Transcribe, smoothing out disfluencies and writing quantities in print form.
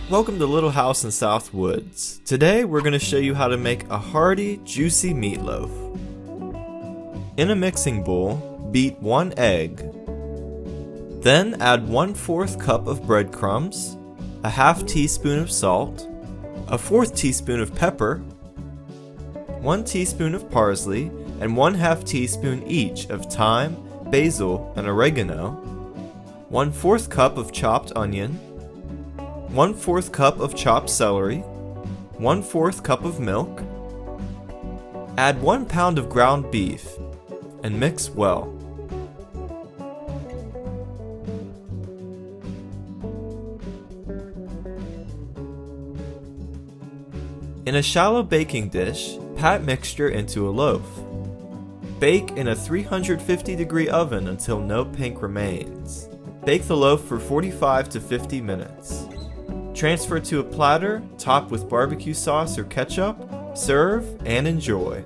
Welcome to Little House in Southwoods. Today we're going to show you how to make a hearty, juicy meatloaf. In a mixing bowl, beat 1 egg. Then add 1/4 cup of breadcrumbs, a half teaspoon of salt, a 1/4 teaspoon of pepper, 1 teaspoon of parsley, and 1/2 teaspoon each of thyme, basil, and oregano, 1/4 cup of chopped onion, 1/4 cup of chopped celery, 1/4 cup of milk. Add 1 pound of ground beef and mix well. In a shallow baking dish, pat mixture into a loaf. Bake in a 350-degree oven until no pink remains. Bake the loaf for 45 to 50 minutes. Transfer to a platter, top with barbecue sauce or ketchup, serve, and enjoy.